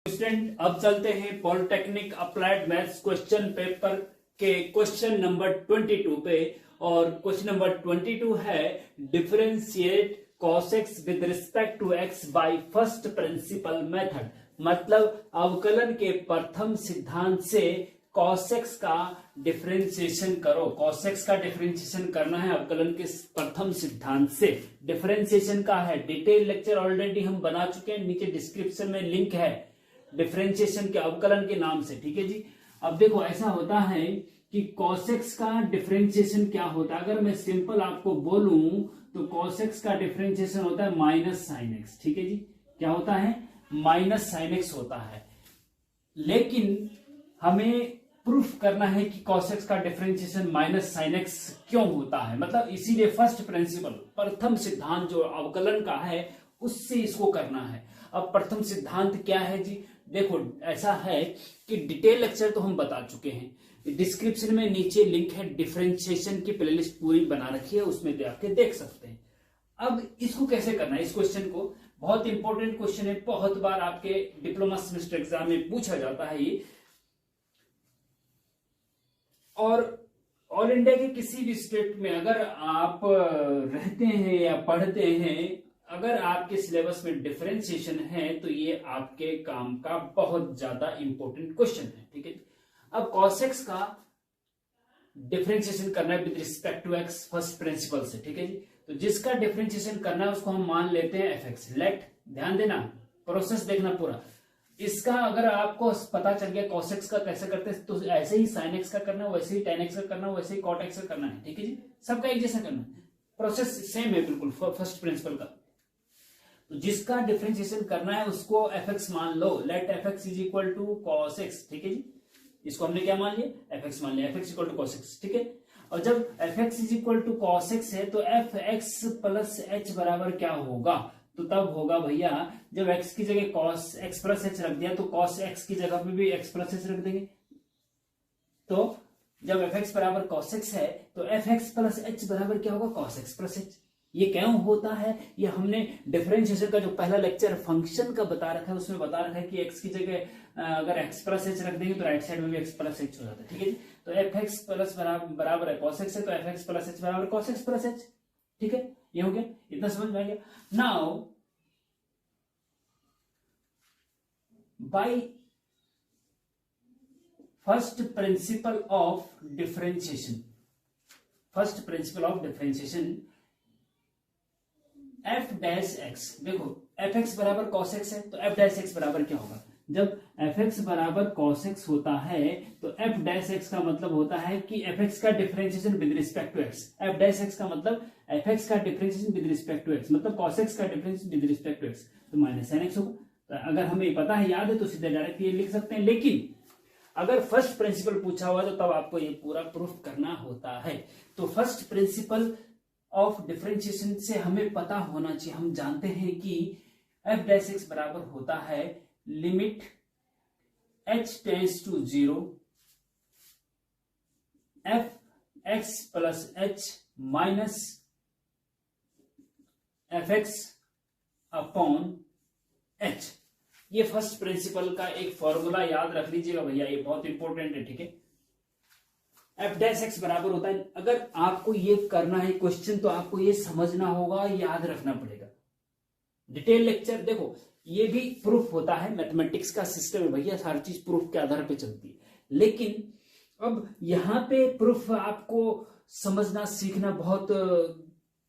Student अब चलते हैं polytechnic applied maths question paper के क्वेश्चन नंबर 22 पे। और क्वेश्चन नंबर 22 है differentiate cos x with respect to x by first principle method. मतलब अवकलन के प्रथम सिद्धांत से cos x का डिफरेंशिएशन करो। cos x का डिफरेंशिएशन करना है अवकलन के प्रथम सिद्धांत से। डिफरेंशिएशन का है डिटेल लेक्चर ऑलरेडी हम बना चुके हैं, नीचे डिस्क्रिप्शन में लिंक है डिफरेंशिएशन के अवकलन के नाम से। ठीक है जी। अब देखो ऐसा होता है कि cos x का डिफरेंशिएशन क्या होता है। अगर मैं सिंपल आपको बोलूं तो cos x का डिफरेंशिएशन होता है माइनस साइन x। ठीक है जी, क्या होता है? माइनस साइन x होता है। लेकिन हमें प्रूफ करना है कि cos x का डिफरेंशिएशन माइनस साइन x क्यों होता है। मतलब इसीलिए फर्स्ट प्रिंसिपल प्रथम सिद्धांत जो अवकलन का है उससे इसको करना है। अब प्रथम सिद्धांत क्या है जी? देखो ऐसा है कि डिटेल लेक्चर तो हम बता चुके हैं, डिस्क्रिप्शन में नीचे लिंक है, डिफरेंशिएशन की प्लेलिस्ट पूरी बना रखी है, उसमें जाके देख सकते हैं। अब इसको कैसे करना है, इस क्वेश्चन को, बहुत इंपॉर्टेंट क्वेश्चन है, बहुत बार आपके डिप्लोमा सेमेस्टर एग्जाम में पूछा जाता है ये। और ऑल इंडिया के किसी भी स्टेट में अगर आप रहते हैं या पढ़ते हैं, अगर आपके सिलेबस में डिफरेंशिएशन है तो ये आपके काम का बहुत ज्यादा इंपॉर्टेंट क्वेश्चन है। ठीक है। अब cos x का डिफरेंशिएशन करना है with respect to x first principle से। ठीक है जी। तो जिसका डिफरेंशिएशन करना है उसको हम मान लेते हैं fx। लेट ध्यान देना, प्रोसेस देखना पूरा। इसका अगर आपको पता चल गया cos x का कैसे करते हैं, तो ऐसे ही sin x का करना है, वैसे ही tan x का करना है, वैसे ही cot x का करना है। ठीक है जी, सबका एक जैसा करना है, प्रोसेस सेम है बिल्कुल फर्स्ट प्रिंसिपल का। तो जिसका डिफरेंशिएशन करना है उसको fx मान लो। Let fx is equal to cos x। ठीक है जी, इसको हमने क्या मान लिया? fx मान लिया, fx equal to cos x। ठीक है। और जब fx is equal to cos x है तो fx प्लस h बराबर क्या होगा? तो तब होगा भैया जब x की जगह cos x प्लस h रख दिया तो cos x की जगह पे भी x प्लस h रख देंगे। तो जब fx बराबर cos x है तो fx प्लस h बराबर क्या होगा? cos x plus h। ये क्यों होता है? ये हमने डिफरेंशिएशन का जो पहला लेक्चर फंक्शन का बता रखा है उसमें बता रखा है कि x की जगह अगर x प्लस h रख देंगे तो राइट साइड में भी x प्लस h हो जाता है। ठीक है जी। तो fx प्लस बराबर है cos x है तो fx प्लस h बराबर cos x प्लस h। ठीक है, ये हो गया, इतना समझ में आ गया। Now bye first principle of differentiation, first principle of differentiation f dash x। देखो fx बराबर cos x है तो f डैश x बराबर क्या होगा? जब fx बराबर cos x होता है तो f डैश x का मतलब होता है कि fx का differentiation with respect to x। f dash x का मतलब fx का differentiation with respect to x, मतलब cos x का differentiation with respect to x, तो माइनस sin x होगा। तो अगर हमें पता है, याद है, तो सीधे डायरेक्ट ये लिख सकते हैं। लेकिन अगर फर्स्ट प्रिंसिपल पूछा हुआ तो तब आपको ये पूरा प्रूफ करना होता है। तो फर्स्ट प्रिंसिपल ऑफ डिफरेंशिएशन से हमें पता होना चाहिए, हम जानते हैं कि f डैश x बराबर होता है limit h tends to 0 f x plus h minus f x upon h। ये फर्स्ट प्रिंसिपल का एक फॉर्मूला याद रख लीजिएगा भैया, ये बहुत इंपॉर्टेंट है। ठीक है, f डैश x बराबर होता है, अगर आपको ये करना है क्वेश्चन तो आपको ये समझना होगा, याद रखना पड़ेगा। डिटेल लेक्चर देखो, ये भी प्रूफ होता है, मैथमेटिक्स का सिस्टम है भैया, सारी चीज प्रूफ के आधार पे चलती है। लेकिन अब यहां पे प्रूफ आपको समझना सीखना बहुत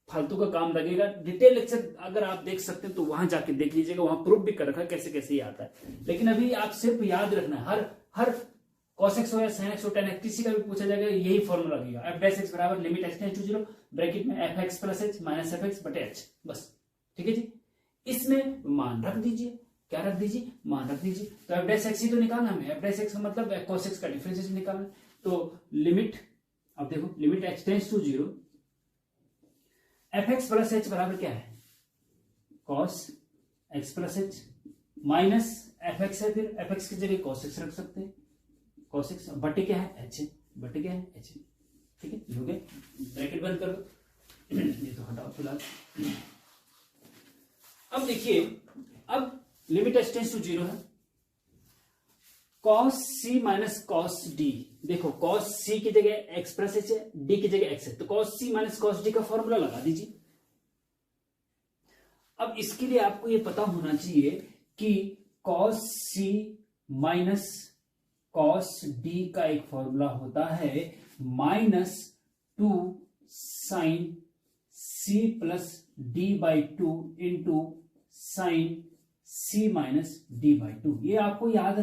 फालतू का काम लगेगा। डिटेल लेक्चर अगर आप देख सकते हैं तो वहां जाके देख लीजिएगा, वहां प्रूफ भी कर रखा है कैसे कैसे ये आता है। लेकिन अभी आप सिर्फ याद रखना है, हर cos x हो या sin x हो, tan x किसी का भी पूछा जाएगा यही फॉर्मूला लगेगा। f डैश x बराबर limit h tends to 0 bracket में fx plus h minus fx बटे h, बस। ठीक है जी, इसमें मान रख दीजिए, क्या रख दीजिए? मान रख दीजिए। तो f डैश x ही तो निकालना हमें, f डैश x का मतलब cos x का डिफरेंशिएशन निकालना। तो लिमिट, अब देखो limit h tends to 0 fx plus h बराबर क्या है? cos x plus h minus fx है, फिर fx की जगह cos x रख सकते हैं, cos x बटे क्या है? h, बटे क्या है? h। ठीक है, ये हो गया, ब्रैकेट बंद कर दो। ये तो हटाओ फिलहाल। अब देखिए, अब लिमिट h टेंड्स टू 0 है cos C minus cos D, देखो कॉस सी की जगह एक्स प्लस एच है, डी की जगह एक्स है, तो cos C minus cos D का फॉर्मूला लगा दीजिए। अब इसके लिए आपको ये पता होना चाहिए कि cos C minus cos D का एक फॉर्मूला होता है -2 sine C plus D by 2 into sine C minus D by 2। ये आपको याद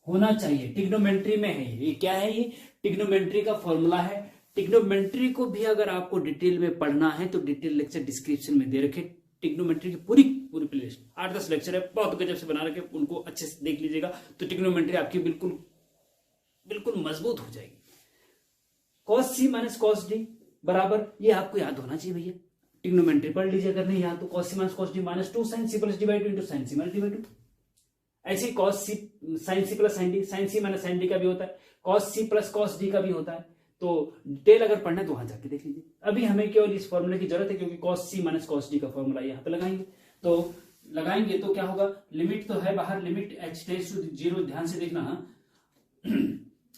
होना चाहिए, टिग्नोमेट्री में है ये। क्या है ये? टिग्नोमेट्री का फॉर्मूला है। टिग्नोमेट्री को भी अगर आपको डिटेल में पढ़ना है तो डिटेल लेक्चर डिस्क्रिप्शन में दे रखे, टिग्नोमेट्री की पूरी प्लेलिस्ट 8-10 लेक्चर है, बहुत गजब से बना रखे, उनको अच्छे से देख लीजिएगा तो टिग्नोमेट्री आपकी बिल्कुल बिल्कुल मजबूत हो जाएगी। Cos C minus cos D बराबर, ये आपको याद होना चाहिए भैया। टिग्नोमेट्री पढ़ लीजिए अगर नहीं याद तो cos C minus cos D -2 sine C plus D by 2 into sine C minus D by 2। ऐसे ही cos C sine C plus sine D, sine C minus sine D का भी होता है, cos C plus cos D का भी होता है। तो डिटेल अगर पढ़ना है तो वहां जाके देख लीजिए। अभी हमें केवल इस फॉर्मूले की जरूरत है क्योंकि cos C minus cos D का फॉर्मूला यहाँ पे लगाएंगे। तो लगाएंगे तो क्या होगा, लिमिट तो है बाहर, लिमिट h टेंड्स टू 0, ध्यान से देखना।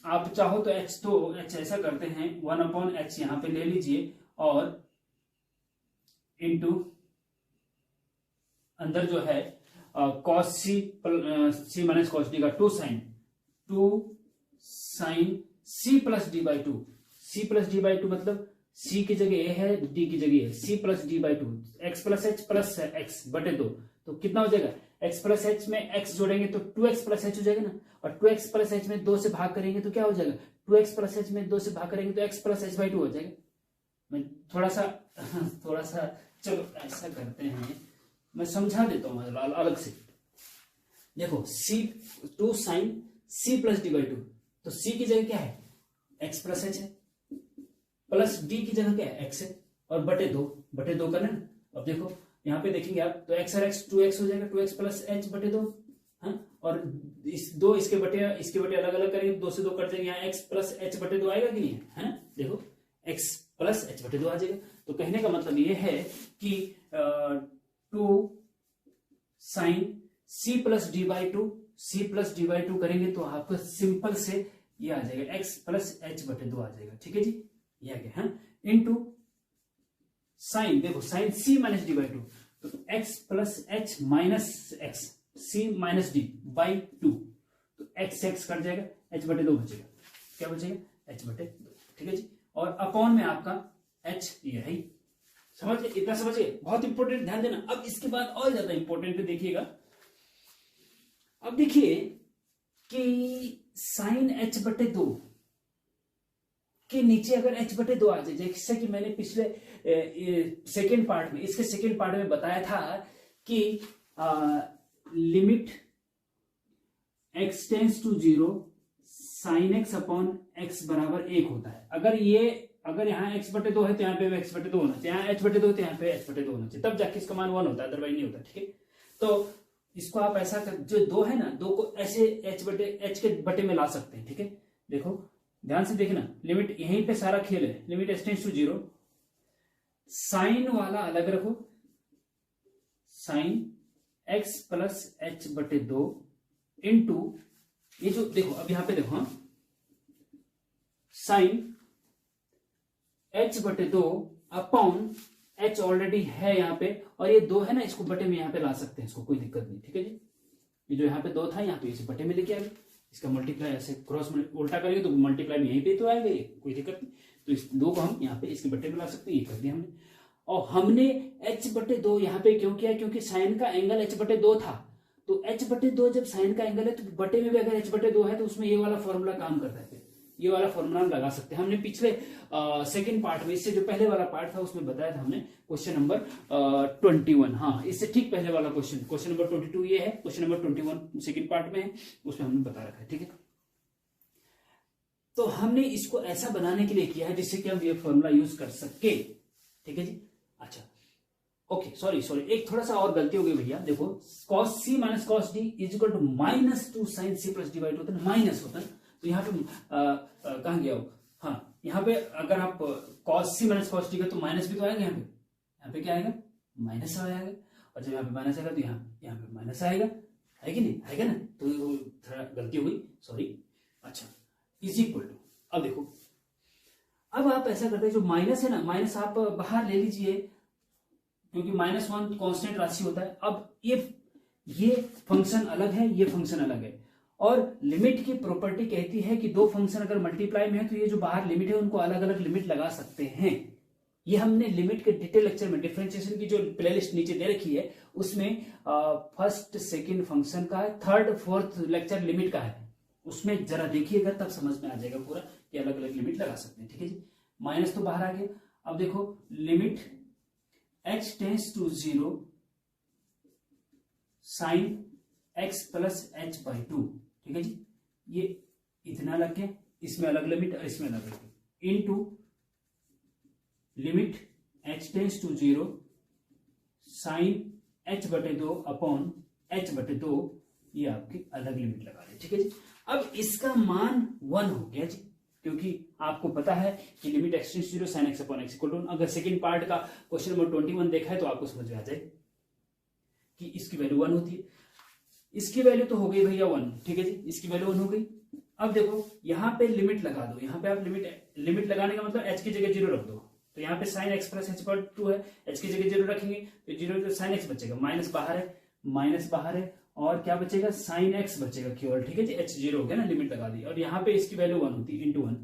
आप चाहो तो h ऐसा करते हैं 1/h यहां पे ले लीजिए और इनटू अंदर जो है cos C minus cos D का 2 sine C plus D by 2। C plus D by 2 मतलब सी की जगह ए है, डी की जगह है, C plus D by 2, x plus h plus x बटे 2। तो कितना हो जाएगा, एक्स प्लस एच में एक्स जोड़ेंगे तो 2x प्लस एच हो जाएगा ना, और 2x प्लस एच में 2 से भाग करेंगे तो क्या हो जाएगा, 2x प्लस एच में 2 से भाग करेंगे तो x प्लस एच बाई 2 हो जाएगा। मैं थोड़ा सा चलो ऐसा करते हैं, मैं समझा देता हूं अलग से। देखो C2 sine C plus D by 2, तो C की जगह क्या है, x प्लस एच है, प्लस D की जगह क्या है, x है, और बटे 2 करना ना। अब देखो यहाँ पे देखेंगे आप तो x और x 2x हो जाएगा, 2x प्लस एच बटे 2, हाँ, और इस दो इसके बटे अलग अलग करेंगे, 2 से 2 कट जाएंगे, यहाँ x प्लस एच बटे 2 आएगा कि नहीं है ना। देखो x प्लस एच बटे 2 आ जाएगा। तो कहने का मतलब ये है कि 2 sine C plus D by 2 करेंगे तो आपको सिंपल से ये आ जाएगा x प्लस एच बटे 2 आ जाएगा। ठीक है जी, ये आ गया, हाँ, इनटू साइन, देखो sine C minus D by 2, तो x plus h minus x C minus D by 2, तो x कट जाएगा, h बटे 2 बचेगा। क्या बचेगा, h बटे 2। ठीक है जी, और अपॉन में आपका h ये है, समझ गए, इतना समझ गए, बहुत इंपॉर्टेंट, ध्यान देना। अब इसके बाद और ज्यादा इंपॉर्टेंट देखिएगा। अब देखिए कि साइन h बटे 2 के नीचे अगर h बटे 2 आ जाए, जैसे कि मैंने पिछले सेकेंड पार्ट में, इसके सेकेंड पार्ट में बताया था कि limit x tends to 0 sine x upon x बराबर 1 होता है। अगर यहाँ x बटे 2 है तो यहाँ पे x बटे 2 होना चाहिए, यहाँ h बटे 2 तो यहाँ पे h बटे 2 होना चाहिए, तब जाके इसका मान 1 होता है, अदरवाइज नहीं होता। ठीक है, तो इसको आप ऐसा कर, जो 2 है ना, 2 को ऐसे h के बटे में ला सकते हैं। ठीक है, देखो ध्यान से देखना, लिमिट यहीं पे सारा खेल है, limit x tends to 0, sine वाला अलग रखो, साइन x प्लस एच बटे 2 इंटू ये जो देखो, अब यहां पे देखो, हाँ, साइन h बटे 2 अपॉन h ऑलरेडी है यहाँ पे, और ये 2 है ना, इसको बटे में यहाँ पे ला सकते हैं, इसको कोई दिक्कत नहीं। ठीक है जी, ये जो यहाँ पे 2 था यहाँ पे इसे बटे में लेके आएगा, इसका मल्टीप्लाई ऐसे क्रॉस उल्टा करेंगे तो मल्टीप्लाई में यहीं पे तो आएगा, ये कोई दिक्कत नहीं। तो इस 2 को हम यहाँ पे इसके बटे में ला सकते हैं, ये कर दिया हमने। और हमने h बटे 2 यहाँ पे क्यों किया, क्योंकि साइन का एंगल h बटे 2 था, तो h बटे 2 जब साइन का एंगल है तो बटे में भी अगर h बटे 2 है तो उसमें ये वाला फॉर्मूला काम करता है, ये वाला फॉर्मूला हम लगा सकते हैं। हमने पिछले सेकंड पार्ट में, इससे जो पहले वाला पार्ट था उसमें बताया था हमने, क्वेश्चन नंबर 21, हाँ, इससे ठीक पहले वाला क्वेश्चन नंबर 22 ये है, क्वेश्चन नंबर 21 सेकंड पार्ट में है, उसमें हमने बता रखा है। ठीक है, तो हमने इसको ऐसा बनाने के लिए किया है जिससे कि हम ये फॉर्मूला यूज कर सके। ठीक है जी, अच्छा, ओके, सॉरी, एक थोड़ा सा और गलती हो गई भैया। देखो cos c minus cos d is equal to -2 sin c plus D by 2 होता है, माइनस होता है, तो यहाँ पे कहाँ गया हो, हाँ, यहाँ पे अगर आप cos c minus cos d का तो माइनस भी तो आएगा, यहाँ पे क्या आएगा, माइनस आएगा, और जब यहाँ पे माइनस आएगा तो यहाँ पे माइनस आएगा, है कि नहीं, आएगा ना। तो थोड़ा गलती हुई, सॉरी। अच्छा, इज इक्वल टू, अब देखो, अब आप ऐसा करते हैं, जो माइनस है ना, माइनस आप बाहर ले लीजिए, क्योंकि -1 कांस्टेंट राशि होता है। अब ये फंक्शन अलग है, ये फंक्शन अलग है, और लिमिट की प्रॉपर्टी कहती है कि दो फंक्शन अगर मल्टीप्लाई में है तो ये जो बाहर लिमिट है उनको अलग अलग लिमिट लगा सकते हैं। ये हमने लिमिट के डिटेल लेक्चर में, डिफरेंशिएशन की जो प्लेलिस्ट नीचे दे रखी है उसमें फर्स्ट सेकंड फंक्शन का है, थर्ड फोर्थ लेक्चर लिमिट का है, उसमें जरा देखिएगा तब समझ में आ जाएगा पूरा कि अलग अलग लिमिट लगा सकते हैं। ठीक है जी, माइनस तो बाहर आ गया। अब देखो, limit h tends to 0 sine x plus h/2, ठीक है जी, ये इतना लग गया, इसमें अलग लिमिट और इसमें अलग limit, into limit h tends to 0 sine h/2 upon h/2, ये आपकी अलग लिमिट लगा रहे, ठीक है जी। अब इसका मान 1 हो गया जी, क्योंकि आपको पता है कि limit x tends to 0 sine x upon x equal to, अगर सेकंड पार्ट का क्वेश्चन नंबर 21 देखा है तो आपको समझ में आ जाए कि इसकी वैल्यू 1 होती है। इसकी वैल्यू तो हो गई भैया 1, ठीक है जी, इसकी वैल्यू 1 हो गई। अब देखो यहाँ पे लिमिट लगा दो, यहाँ पे आप लिमिट लगाने का मतलब h की जगह 0 रख दो, तो यहाँ पे साइन x प्लस h/2 है, h की जगह 0 रखेंगे तो 0 तो साइन x बचेगा, माइनस बाहर है और क्या बचेगा, साइन x बचेगा केवल, ठीक है जी, h 0 हो गया ना, लिमिट लगा दी, और यहाँ पे इसकी वैल्यू 1 होती है, इंटू 1,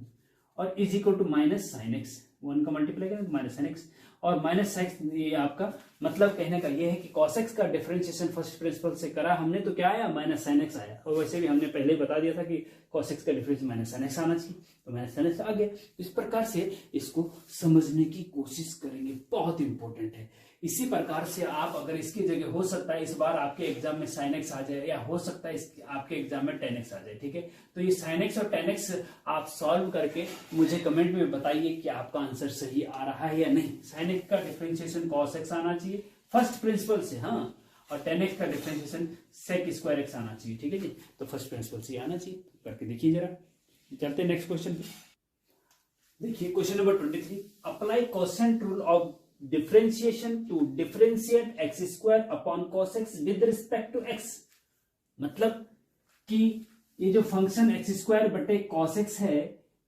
और is equal to minus sine x, 1 का मल्टीप्लाई करें माइनस साइन x, और माइनस साइन, ये आपका मतलब कहने का ये है कि cos x का डिफरेंशिएशन फर्स्ट प्रिंसिपल से करा हमने तो क्या आया, माइनस साइन x आया, और वैसे भी हमने पहले ही बता दिया था कि cos x का डिफरेंशिएशन माइनस साइन x आना चाहिए, तो माइनस साइन x आ गया। इस प्रकार से इसको समझने की कोशिश करेंगे, बहुत इंपॉर्टेंट है। इसी प्रकार से आप अगर इसकी जगह, हो सकता है इस बार आपके एग्जाम में साइन x आ जाए, या हो सकता है आपके एग्जाम में टेन x आ जाए, ठीक है, तो ये साइन x और टेन x आप सॉल्व करके मुझे कमेंट में बताइए कि आपका आंसर सही आ रहा है या नहीं। साइन x का डिफरेंशिएशन cos x आना चाहिए फर्स्ट प्रिंसिपल से, हाँ, और टेन x का डिफरेंशिएशन sec स्क्वायर x आना चाहिए, ठीक है जी, तो फर्स्ट प्रिंसिपल से आना चाहिए, करके देखिए जरा। चलते हैं नेक्स्ट क्वेश्चन पे। देखिए question number 23, apply quotient rule of differentiation to differentiate x square upon cos x with respect to x, मतलब कि ये जो फंक्शन x स्क्वायर बटे cos x है,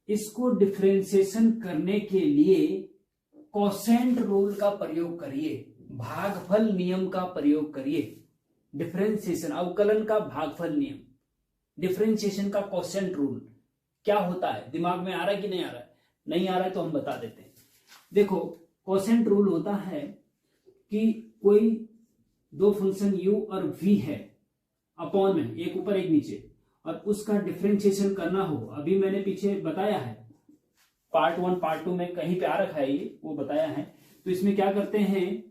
इसको डिफरेंशिएशन करने के लिए कोसेंट रूल का प्रयोग करिए, भागफल नियम का प्रयोग करिए। डिफरेंशिएशन, अवकलन का भागफल नियम, डिफरेंशिएशन का कोसेंट रूल क्या होता है, दिमाग में आ रहा है कि नहीं आ रहा है? नहीं आ रहा है तो हम बता देते हैं। देखो, कोसेंट रूल होता है कि कोई दो फंक्शन u और v है, अपॉन में एक ऊपर एक नीचे, और उसका डिफरेंशिएशन करना हो, अभी मैंने पीछे बताया है, पार्ट 1 पार्ट 2 में कहीं पे आ रखा है ये, वो बताया है। तो इसमें क्या करते हैं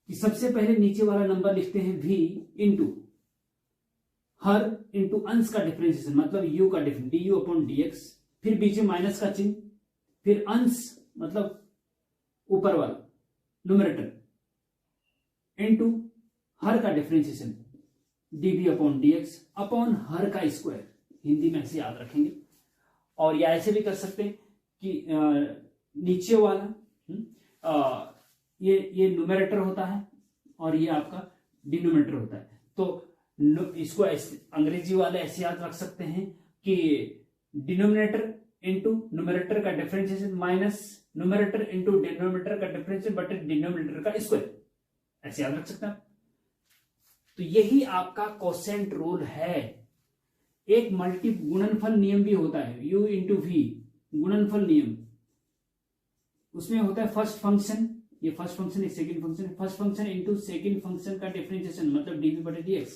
कि सबसे पहले नीचे वाला नंबर लिखते हैं v इंटू हर इंटू अंश का डिफरेंशिएशन, मतलब u का डिफरेंस du अपॉन dx, फिर बीच में माइनस का चिन्ह, फिर अंश मतलब ऊपर वाला न्यूमरेटर इंटू हर का differentiation dv upon dx upon her का स्क्वायर, हिंदी में ऐसे याद रखेंगे। और या ऐसे भी कर सकते हैं कि नीचे वाला ये न्यूमरेटर होता है और ये आपका डिनोमिनेटर होता है, तो इसको अंग्रेजी वाले ऐसे याद रख सकते हैं कि डिनोमिनेटर इंटू न्यूमरेटर का differentiation minus numerator into denominator का डिफरेंशिएशन बटे डिनोमिनेटर का स्क्वायर, ऐसे याद रख सकते हैं। तो यही आपका कोसेंट रूल है। एक मल्टी गुणनफल नियम भी होता है, u इंटू वी गुणनफल नियम, उसमें होता है फर्स्ट फंक्शन, ये फर्स्ट फंक्शन, एक second function, first function into second function का डिफरेंशिएशन मतलब dv बटे dx,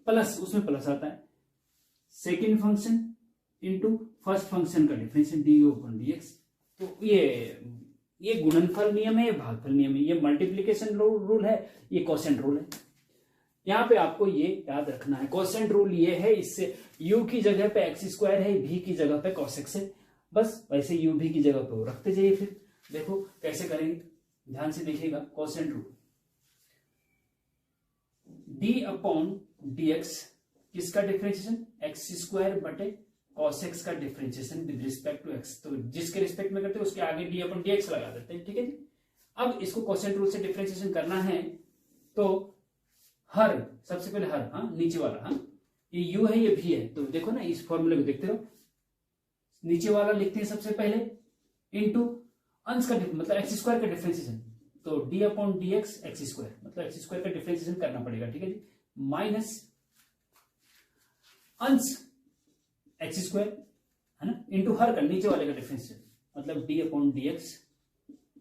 प्लस उसमें प्लस आता है second function into first function का डिफरेंशिएशन du अपॉन dx। तो ये गुणनफल नियम है, ये भागफल नियम है, ये मल्टीप्लिकेशन रूल है, ये कोसेंट रूल है। यहाँ पे आपको ये याद रखना है, कोसेंट रूल ये है, इससे u की जगह पे x स्क्वायर है, v की जगह पे cos x है, बस वैसे u v की जगह पे वो रखते जाइए। फिर देखो कैसे करेंगे, ध्यान से देखिएगा। Quotient rule, d upon dx किसका डिफरेंशिएशन, x स्क्वायर बटे cos x का differentiation with respect to x, तो जिसके रिस्पेक्ट में करते हैं उसके आगे d अपॉन dx लगा देते हैं, ठीक है जी। अब इसको कोसेंट रूल से डिफरेंशिएशन करना है तो हर, सबसे पहले हर, हाँ नीचे वाला, हाँ ये u है ये v है, तो देखो ना इस फॉर्मूले को देखते रहो, नीचे वाला लिखते हैं सबसे पहले इनटू अंश का मतलब एक्स स्क्वायर का डिफरेंशिएशन, तो D upon D x square, मतलब एक्स स्क्वायर का डिफरेंशिएशन करना पड़ेगा, ठीक है जी, माइनस अंश एक्स स्क्वायर है ना इंटू हर का नीचे वाले का डिफरेंशिएशन, मतलब D upon D x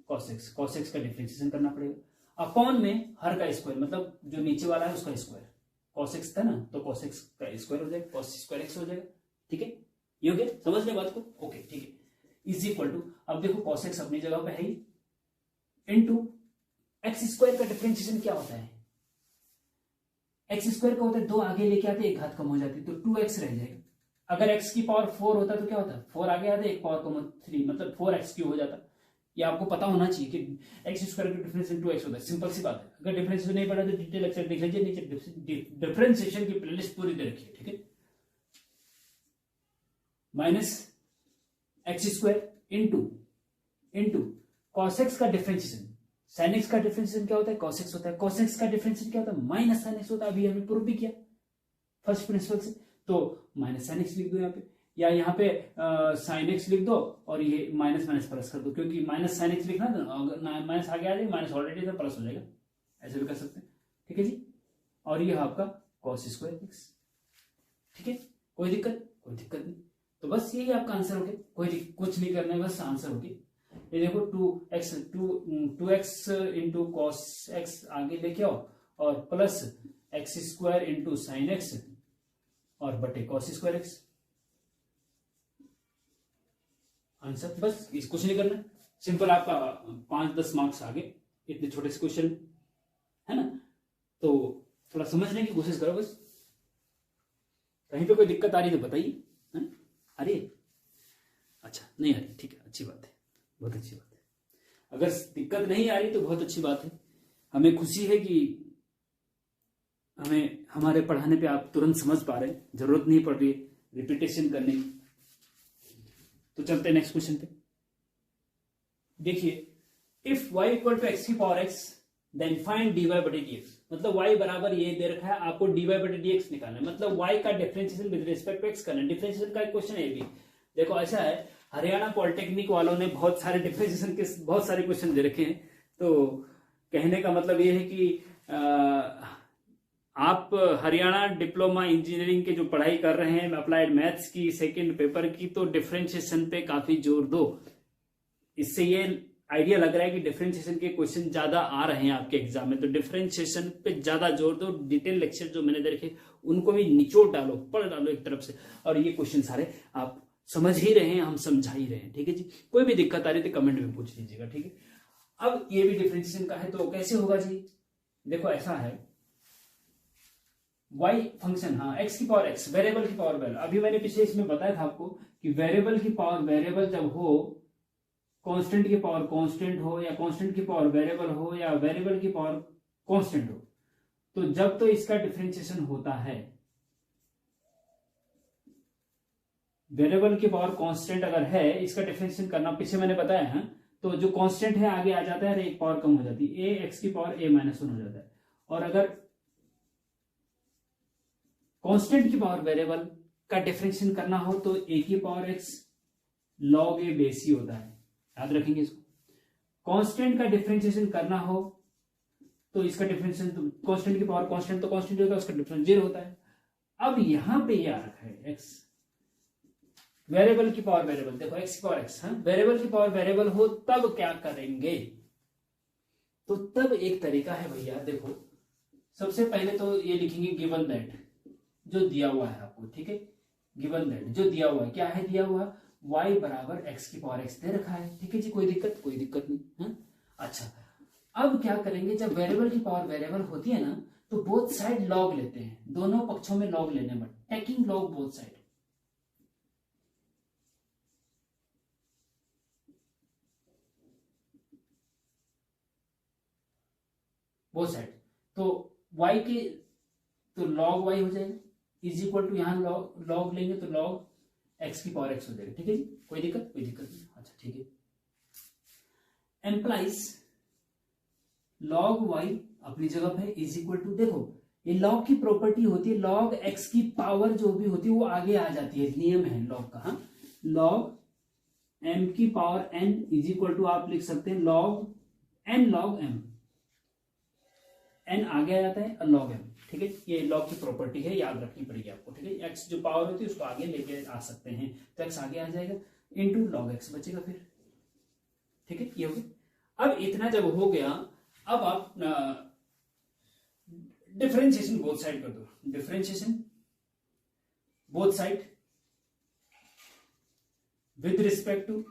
cos x का डिफरेंशिएशन करना पड़ेगा, अपॉन में हर का स्क्वायर, मतलब जो नीचे वाला है उसका स्क्वायर, कॉस एक्स था ना तो कॉस एक्स का स्क्वायर हो जाएगा, कॉस स्क्वायर एक्स हो जाएगा, ठीक है, ये हो गया, समझ ले बात को, ओके ठीक है, इज इक्वल टू, अब देखो कॉस एक्स अपनी जगह पे है ही, इनटू एक्स स्क्वायर का डिफरेंशिएशन क्या होता है, एक्स स्क्वायर का होता है 2 आगे लेके आते एक घात कम हो जाती तो 2x रह जाएगा, अगर x की पावर 4 होता तो क्या होता, 4 आगे आते एक पावर कम 3, मतलब 4x क्यूब हो जाता, ये आपको पता होना चाहिए कि एक्स स्क्वायर का डिफरेंशिएशन 2x होता है, सिंपल सी बात है, अगर डिफरेंशिएशन नहीं पढ़ा तो डिटेल लेक्चर देख लीजिए, नीचे डिफरेंशिएशन की प्लेलिस्ट पूरी दे रखी है, ठीक है, minus x square into cos x का डिफरेंशिएशन, साइन एक्स का डिफरेंशिएशन क्या होता है, कॉस एक्स होता है, कॉस एक्स का डिफरेंशिएशन क्या होता है, माइनस साइन एक्स होता है, अभी हमने प्रूव भी किया फर्स्ट प्रिंसिपल से, तो माइनस साइन एक्स लिख दो यहाँ पे, या यहाँ पे साइन एक्स लिख दो और ये माइनस माइनस प्लस कर दो, क्योंकि माइनस साइन एक्स लिखना तो माइनस आगे आ जाएगा, माइनस ऑलरेडी तो प्लस हो जाएगा, ऐसे भी कर सकते हैं, ठीक है जी, और ये आपका कॉस स्क्वायर एक्स, ठीक है, कोई दिक्कत नहीं, तो बस यही आपका आंसर हो गया, कुछ नहीं करना है, बस आंसर हो गया, ये देखो 2x इंटू कॉस एक्स आगे लेके आओ और plus x square into sine x और बटे कॉस स्क्वायर एक्स, आंसर, बस इस कुछ नहीं करना, सिंपल, आपका 5-10 मार्क्स आगे, इतने छोटे से क्वेश्चन है ना, तो थोड़ा समझने की कोशिश करो बस, कहीं पे कोई दिक्कत आ रही तो बताइए, आ रही है, अच्छा नहीं आ रही, ठीक है, अच्छी बात है, बहुत अच्छी बात है, अगर दिक्कत नहीं आ रही तो बहुत अच्छी बात है, हमें खुशी है कि हमें हमारे पढ़ाने पे आप तुरंत समझ पा रहे हैं, जरूरत नहीं पड़ रही रिपीटेशन करने की, तो चलते हैं नेक्स्ट क्वेश्चन पे, देखिए, if y equal to x की power x then find dy बटे dx, मतलब y बराबर ये दे रखा है, आपको dy बटे dx निकालना है, मतलब y का differentiation with respect to x करना है, डिफरेंशिएशन का एक क्वेश्चन है ये भी, देखो ऐसा है, हरियाणा पॉलिटेक्निक वालों ने बहुत सारे डिफरेंशिएशन के बहुत सारे क्वेश्चन दे रखे हैं, तो कहने का मतलब ये है कि आप हरियाणा डिप्लोमा इंजीनियरिंग के जो पढ़ाई कर रहे हैं अप्लाइड मैथ्स की सेकंड पेपर की, तो डिफरेंशिएशन पे काफी जोर दो, इससे ये आइडिया लग रहा है कि डिफरेंशिएशन के क्वेश्चन ज्यादा आ रहे हैं आपके एग्जाम में, तो डिफरेंशिएशन पे ज्यादा जोर दो, डिटेल लेक्चर जो मैंने दे रखे उनको भी निचोड़ डालो, पढ़ डालो एक तरफ से, और ये क्वेश्चन सारे आप समझ ही रहे हैं, हम समझा ही रहे हैं, ठीक है जी, कोई भी दिक्कत आ रही तो कमेंट में पूछ लीजिएगा, ठीक है, अब ये भी डिफरेंशिएशन का है, तो कैसे होगा जी, देखो ऐसा है, y फंक्शन, हाँ x की पावर x, वेरिएबल की पावर वेरिएबल, अभी मैंने पिछले इसमें बताया था आपको कि वेरिएबल की पावर वेरिएबल जब हो, कांस्टेंट की पावर कांस्टेंट हो, या कांस्टेंट की पावर वेरिएबल हो, या वेरिएबल की पावर कांस्टेंट हो, तो जब तो इसका डिफरेंशिएशन होता है, वेरिएबल की पावर कांस्टेंट अगर है, इसका डिफरेंशिएशन करना पीछे मैंने बताया है, तो जो कांस्टेंट है आगे आ जाता है और एक पावर कम हो जाती है, a x की पावर a माइनस 1 हो जाता है, और अगर कांस्टेंट की पावर वेरिएबल का डिफरेंशिएशन करना हो तो a की power x log a base ही होता है, याद रखेंगे इसको, कांस्टेंट का डिफरेंशिएशन करना हो तो इसका डिफरेंशिएशन, तो कांस्टेंट की पावर कांस्टेंट तो कांस्टेंट होता है, उसका डिफरेंस 0 होता है, अब यहां पे ये आ रखा है x, वेरिएबल की पावर वेरिएबल, देखो x की पावर x, वेरिएबल की पावर वेरिएबल हो तब क्या करेंगे, तो तब एक तरीका है भैया, देखो सबसे पहले तो ये लिखेंगे गिवन दैट, जो दिया हुआ है आपको, ठीक है, गिवन दैट जो दिया हुआ है, क्या है दिया हुआ, y बराबर x की पावर x दे रखा है, ठीक है जी, कोई दिक्कत नहीं है, अच्छा, अब क्या करेंगे, जब वेरिएबल की पावर वेरिएबल होती है ना, तो बोथ साइड लॉग लेते हैं, दोनों पक्षों में लॉग लेने में, टेकिंग लॉग बोथ साइड, तो y के, तो log y हो जाएगा, इज इक्वल टू यहां log लेंगे तो log x की पावर x हो जाएगा, ठीक है जी, कोई दिक्कत नहीं, अच्छा ठीक है, एम्प्लाइज log y अपनी जगह पे इज इक्वल टू, देखो ये लॉग की प्रॉपर्टी होती है, लॉग एक्स की पावर जो भी होती है वो आगे आ जाती है, नियम है लॉग का। हाँ, लॉग एम की power N is equal to आप लिख सकते हैं log N log M, N आगे आ जाता है और लॉग एम, ठीक है। ये लॉग की प्रॉपर्टी है, याद रखनी पड़ेगी आपको, ठीक है। एक्स जो पावर होती है उसको आगे लेके आ सकते हैं, तो एक्स आगे आ जाएगा इनटू लॉग एक्स बचेगा फिर, ठीक है। ये हो गया। अब इतना जब हो गया, अब आप डिफरेंशिएशन बोथ साइड कर दो, differentiation both side with respect to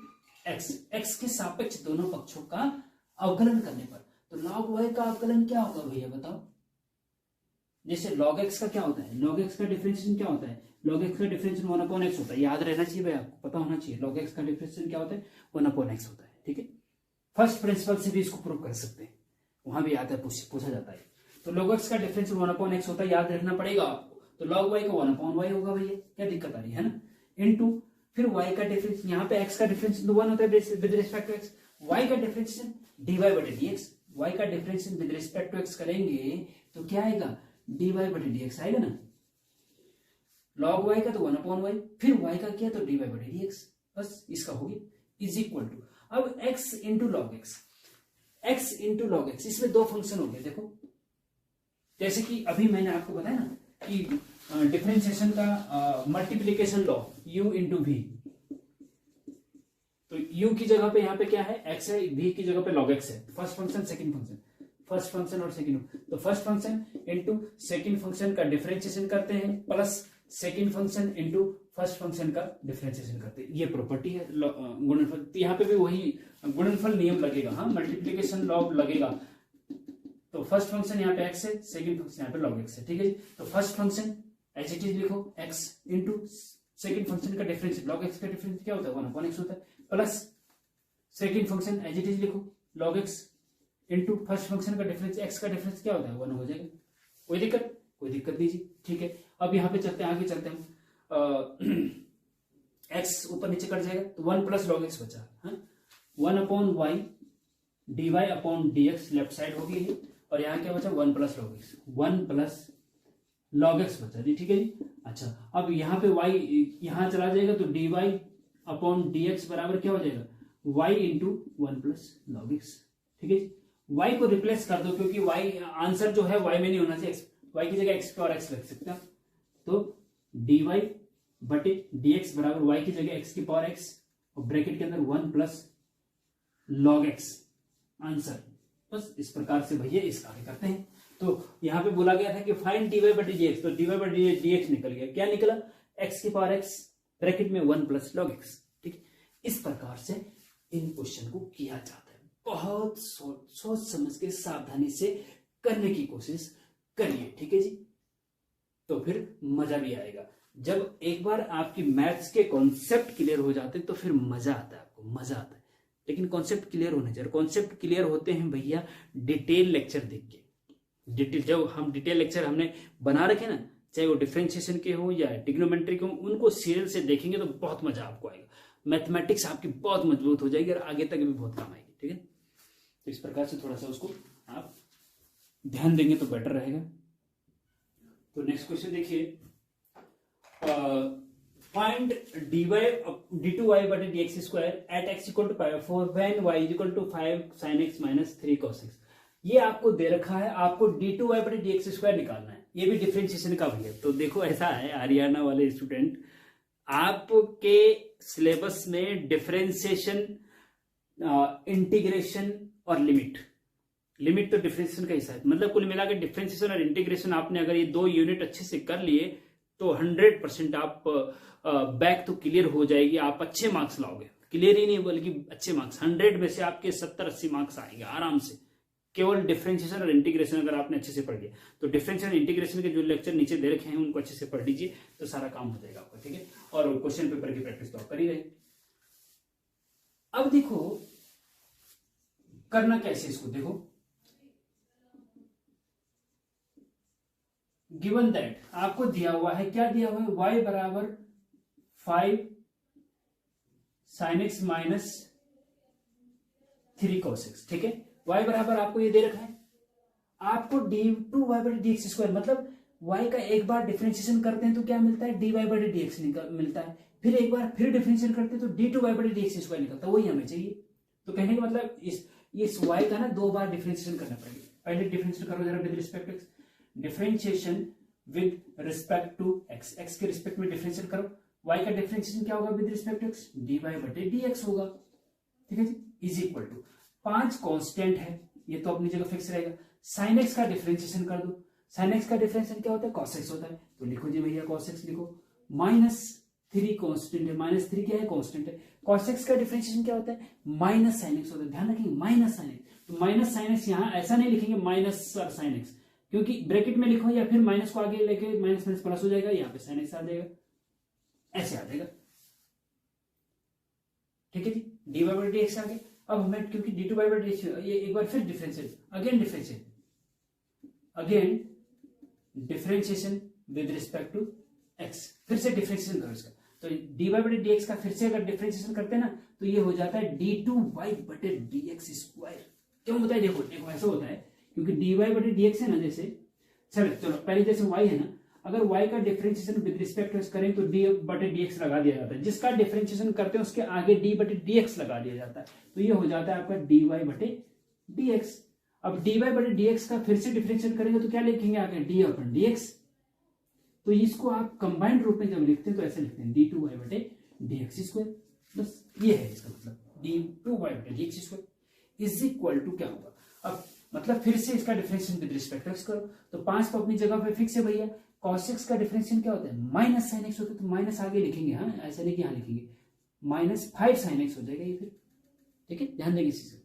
x, x के सापेक्ष दोनों पक्षों का अवकलन करने पर, तो लॉग वाई का अवकलन क्या होगा भैया बताओ। जैसे लॉग एक्स का क्या होता है, लॉग एक्स का डिफरेंशिएशन क्या होता है, लॉग एक्स का डिफरेंशिएशन 1/x होता है, याद रहना चाहिए भाई, आपको पता होना चाहिए लॉग एक्स का डिफरेंशिएशन क्या होता है, 1/x होता है, ठीक है। फर्स्ट प्रिंसिपल से भी इसको प्रूव कर सकते हैं, वहां भी आता है, पूछा जाता है। तो log x का डिफरेंशियल 1/x होता है, याद रखना पड़ेगा आपको। तो log y का 1/y होगा भैया, क्या दिक्कत आ रही है ना, इनटू फिर y का डिफरेंस, यहाँ पे x का डिफरेंशियल तो 1 होता है with respect to x, y का डिफरेंशियल dy/dx, y का differential with respect to x करेंगे तो क्या आएगा, dy/dx आएगा ना। log y का तो 1/y, फिर y का किया तो dy/dx, बस इसका हो गया इज इक्वल टू, अब x into log x, x into log x, इसमें दो फंक्शन हो गए देखो। जैसे कि अभी मैंने आपको बताया ना कि डिफरेंशिएशन का multiplication law u into v, तो u की जगह पे यहाँ पे क्या है x है, v की जगह पे log x है, first function second function, first function और सेकंड, तो first function into second function का डिफरेंशिएशन करते हैं plus second function into first function का डिफरेंशिएशन करते हैं, ये प्रॉपर्टी है गुणनफल। यहाँ पे भी वही गुणनफल नियम लगेगा, हाँ मल्टीप्लीकेशन लॉ लगेगा। तो फर्स्ट फंक्शन यहाँ पे x है, सेकंड फंक्शन यहाँ पे log x है, ठीक है। तो first function as it is लिखो x इंटू सेकंड फंक्शन का डिफरेंशियल log x का डिफरेंशियल क्या होता है 1/x होता है, plus second function as it is लिखो log x into first function का डिफरेंस x का डिफरेंस क्या होता है 1 हो जाएगा। कोई दिक्कत दीजिए, ठीक है। अब यहाँ पे चलते हैं, आगे चलते हैं, x ऊपर नीचे कट जाएगा तो 1 प्लस log x बचा, हाँ 1/y dy/dx लेफ्ट साइड होगी है, और यहाँ क्या बचा 1 plus log x, 1 plus log x बचा जी, ठीक है जी। अच्छा अब यहाँ पे y यहाँ चला जाएगा तो dy/dx बराबर क्या हो जाएगा y into 1 plus log x, ठीक है जी। y को रिप्लेस कर दो, क्योंकि y आंसर जो है y में नहीं होना चाहिए, y की जगह x पे और x रख सकते हैं, तो dy/dx बराबर y की जगह x की पावर x और ब्रैकेट के अंदर 1 प्लस log x आंसर। बस इस प्रकार से भैया इस कार्य करते हैं। तो यहां पे बोला गया था कि फाइंड dy/dx, तो dy/dx निकल गया, क्या निकला x की पावर x ब्रैकेट में 1 प्लस log x, ठीक। इस प्रकार से इन क्वेश्चन को किया जाता है, बहुत सोच समझ के सावधानी से करने की कोशिश करिए, ठीक है जी। तो फिर मजा भी आएगा, जब एक बार आपकी मैथ्स के कॉन्सेप्ट क्लियर हो जाते तो फिर मजा आता है, आपको मजा आता है। लेकिन कॉन्सेप्ट क्लियर होने चाहिए, कॉन्सेप्ट क्लियर होते हैं भैया डिटेल लेक्चर देख के, डिटेल जब हम डिटेल लेक्चर हमने बना रखे ना, चाहे वो डिफरेंशिएशन के हो या ट्रिग्नोमेट्री के हो, उनको सीरियल से देखेंगे तो बहुत मजा आपको आएगा, मैथमेटिक्स आपकी बहुत मजबूत हो जाएगी और आगे तक भी बहुत काम आएगी, ठीक है। तो इस प्रकार से थोड़ा सा उसको आप ध्यान देंगे तो बेटर रहेगा। तो नेक्स्ट क्वेश्चन देखिए, find d2y/dx square at x equal to 4 when y equal to 5 sin x minus 3 cos x। ये आपको दे रखा है, आपको d2y/dx स्क्वायर निकालना है, ये भी डिफरेंशिएशन का भी है। तो देखो ऐसा है हरियाणा वाले स्टूडेंट, आपके सिलेबस में डिफरेंशिएशन, इंटीग्रेशन और लिमिट तो डिफरेंशिएशन का हिस्सा है, मतलब कुल मिलाकर डिफरेंशिएशन और इंटीग्रेशन आपने अगर ये 2 यूनिट अच्छे से कर लिए तो 100% आप बैक तो क्लियर हो जाएगी, आप अच्छे मार्क्स लाओगे, क्लियर ही नहीं बल्कि अच्छे मार्क्स, 100 में से आपके 70-80 मार्क्स आएंगे आराम से, केवल डिफरेंशिएशन और इंटीग्रेशन अगर आपने अच्छे से पढ़ लिया। तो डिफरेंशिएशन और इंटीग्रेशन के जो लेक्चर नीचे दे रखे हैं उनको अच्छे से पढ़ लीजिए, तो सारा काम हो जाएगा आपका, ठीक है। और क्वेश्चन पेपर की प्रैक्टिस तो आप कर ही रहे। अब देखो करना कैसे इसको, देखो गिवन दैट आपको दिया हुआ है, क्या दिया हुआ है, y बराबर 5 sin x minus 3 cos x, ठीक है। y बराबर आपको ये दे रखा है, आपको d2y/dx², मतलब y का एक बार डिफरेंशिएशन करते हैं तो क्या मिलता है, dy/dx मिलता है, फिर एक बार फिर डिफरेंशिएशन करते हैं तो d2y/dx² निकलता है, वही हमें चाहिए। तो कहने का मतलब इस y का ना 2 बार डिफरेंशिएशन करना पड़ेगा। पहले डिफरेंशिएशन करो जरा with respect x, differentiation with respect to x, x के रिस्पेक्ट में डिफरेंशिएट करो, y का डिफरेंशिएशन क्या होगा with respect to x, dy/dx होगा, ठीक है जी, इज इक्वल टू 5 कांस्टेंट है, ये तो अपनी जगह फिक्स रहेगा। sin x का डिफरेंशिएशन कर दो, sin x का डिफरेंशिएशन क्या होता है, cos x होता है, तो लिखो जी भैया cos x लिखो, -3 कांस्टेंट है, -3 क्या है, कांस्टेंट है, cos x का डिफरेंशिएशन क्या होता है, -sin x होता है, ध्यान रखिए -sin x, तो -sin x यहां ऐसा नहीं लिखेंगे माइनस और sin x, क्योंकि ब्रैकेट में लिखो या फिर माइनस को आगे लेके माइनस माइनस प्लस हो जाएगा, यहाँ पे sin x आ जाएगा, ऐसे आ जाएगा, ठीक है जी, dy/dx आ गया। अब हमें क्योंकि d2y/dx ये एक बार फिर differentiate, again differentiation with respect to x, फिर से डिफरेंशिएशन करो इसका, तो dy/dx का फिर से अगर डिफरेंशिएशन करते हैं ना तो ये हो जाता है d2y/dx²। क्यों होता है, देखो देखो ऐसा होता है क्योंकि dy/dx है ना, जैसे चलो पहले जैसे y है ना, अगर y का differentiation with respect to x करें तो d/dx लगा दिया जाता है, जिसका डिफरेंशिएशन करते हैं उसके आगे d/dx लगा दिया जाता है, तो ये हो जाता है आपका dy/dx। अब dy/dx का फिर से डिफरेंशिएट करेंगे तो क्या लिखेंगे आगे, d/dx, तो इसको आप कंबाइंड रूप में जब लिखते हैं तो ऐसे लिखते हैं d2y/dx², बस ये है इसका मतलब, d2y/dx² इज इक्वल टू क्या होगा, अब मतलब फिर से इसका differentiation with respect to x करो, तो 5 तो अपनी जगह पे फिक्स है भैया, cos x का डिफरेंशिएशन क्या होता है, -sin x होता है, तो माइनस आगे लिखेंगे, हाँ ऐसे नहीं कि यहाँ लिखेंगे, -5 sin x हो जाएगा ये फिर, ठीक है, ध्यान देंगे इसी से,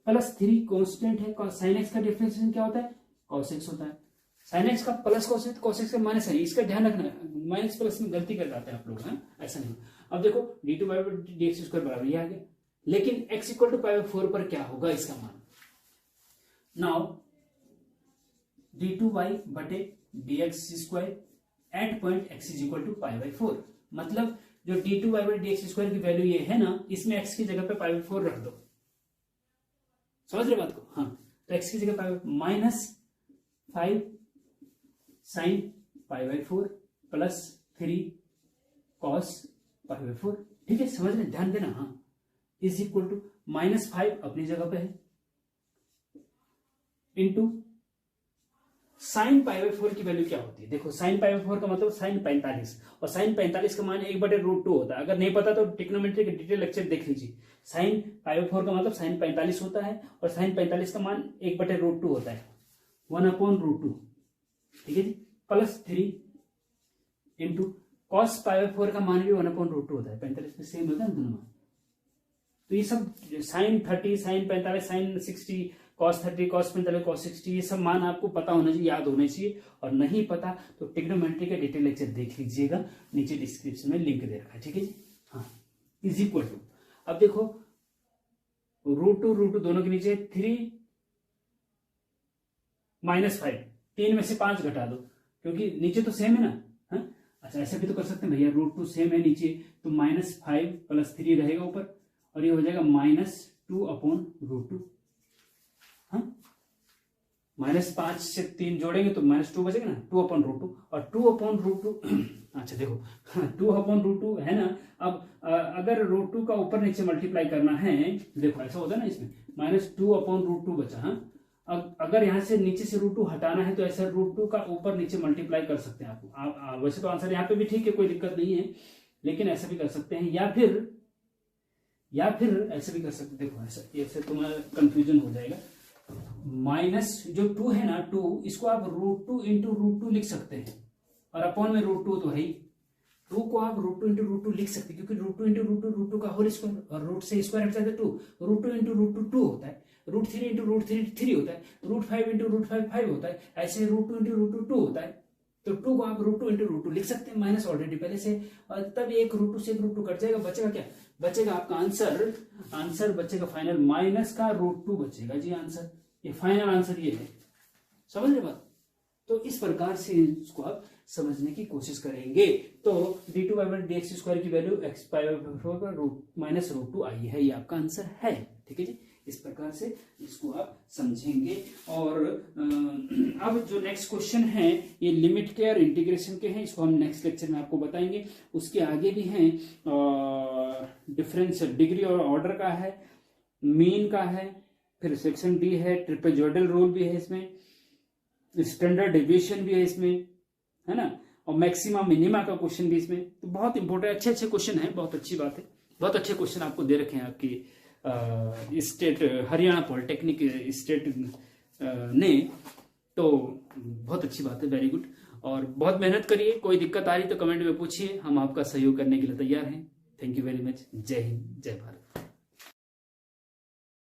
+3 कांस्टेंट है, sin x का डिफरेंशिएशन क्या होता है, cos x होता है, sin x का plus cos x, cos x का माइनस है, इसका ध्यान रखना, माइनस प्लस में गलती कर जाते हैं आप लोग, ऐसा नहीं। अब देखो d2y/dx² बराबर ये आ गया, लेकिन x = π/4 पर क्या होगा इसका मान, now d2y/dx² eight point x = π/4, मतलब जो d2y/dx² की वैल्यू ये है ना, इसमें x की जगह पे π/4 रख दो, समझ रहे बात को, हाँ, तो x की जगह -5 sin π/4 +3 cos π/4, ठीक है, समझ रहे, ध्यान देना, हाँ, इज इक्वल टू -5 अपनी जगह पे है इंटू sin π/4 की वैल्यू क्या होती है, देखो sin π/4 का मतलब sin 45, और sin 45 का मान 1/√2 होता है, अगर नहीं पता तो ट्रिग्नोमेट्री के डिटेल लेक्चर देख लीजिए, sin π/4 का मतलब sin 45 होता है, और sin 45 का मान 1/√2 होता है, 1/√2, ठीक है जी, +3 इंटू cos π/4 का मान भी 1/√2 होता है, 45 में सेम होता है दोनों मान, तो ये सब sin 30 sin 45 sin 60 cos 30 cos 45 cos 60 ये सब मान आपको पता होना चाहिए, याद होने चाहिए, और नहीं पता तो ट्रिग्नोमेट्री का डिटेल लेक्चर देख लीजिएगा, नीचे डिस्क्रिप्शन में लिंक दे रखा है, ठीक है जी, हाँ, इज इक्वल टू, अब देखो √2 दोनों के नीचे 3 -5, 3 में से 5 घटा दो, क्योंकि नीचे तो सेम है ना, हाँ, अच्छा ऐसे भी तो कर सकते हैं भैया, √2 सेम है नीचे, तो -5 + 3 रहेगा ऊपर, और ये हो जाएगा -2/√2, हाँ, -5 से 3 जोड़ेंगे तो -2 बचेगा ना, 2/√2, और 2/√2 अच्छा देखो 2/√2 है ना, अब अगर √2 का ऊपर नीचे मल्टीप्लाई करना है, देखो ऐसा होता है ना, इसमें -2/√2 बचा, हाँ, अब अगर यहां से नीचे से √2 हटाना है तो ऐसा √2 का ऊपर नीचे मल्टीप्लाई कर सकते हैं आप वैसे तो आंसर यहाँ पे भी ठीक है, कोई दिक्कत नहीं है, लेकिन ऐसा भी कर सकते हैं, या फिर ऐसे भी कर सकते हैं, देखो ऐसे तुम्हारा कंफ्यूजन हो जाएगा, माइनस जो 2 है ना, 2 इसको आप √2 × √2 लिख सकते हैं, और अपॉन में √2 तो है ही, 2 को आप √2 × √2 लिख सकते हैं, क्योंकि √2 × √2 का होल स्क्वायर, और रूट से स्क्वायर हट जाता है 2, √2 × √2 2 होता है, √3 × √3 3 होता है, √5 × √5 5 होता है, ऐसे √2 × √2 2 होता है, तो 2 को आप √2 × √2 लिख सकते हैं, माइनस ऑलरेडी पहले से, और तब एक √2 से एक √2 कट जाएगा, बचेगा क्या, बचेगा आपका आंसर बचेगा फाइनल -√2 बचेगा जी आंसर, ये फाइनल आंसर ये है, समझ रहे बात, तो इस प्रकार से इसको आप समझने की कोशिश करेंगे, तो d2y/dx² की वैल्यू x π/4 -√2 आई है, ये आपका आंसर है, ठीक है जी, इस प्रकार से इसको आप समझेंगे। और अब जो नेक्स्ट क्वेश्चन है ये लिमिट के और इंटीग्रेशन के हैं, इसको हम नेक्स्ट लेक्चर में आपको बताएंगे। उसके आगे भी हैं डिफरेंस डिग्री और ऑर्डर का है, मीन का है, फिर सेक्शन डी है, ट्रिपेजॉइडल रूल भी है इसमें, स्टैंडर्ड डेविएशन भी है इसमें, है ना, और मैक्सिमा मिनिमा का क्वेश्चन भी इसमें। तो बहुत इंपॉर्टेंट अच्छे अच्छे क्वेश्चन है, बहुत अच्छी बात है, बहुत अच्छे क्वेश्चन आपको दे रखे हैं आपकी स्टेट हरियाणा पॉलिटेक्निक स्टेट ने, तो बहुत अच्छी बात है, वेरी गुड। और बहुत मेहनत करिए, कोई दिक्कत आ रही तो कमेंट में पूछिए, हम आपका सहयोग करने के लिए तैयार हैं। Thank you very much. जय हिंद, जय भारत।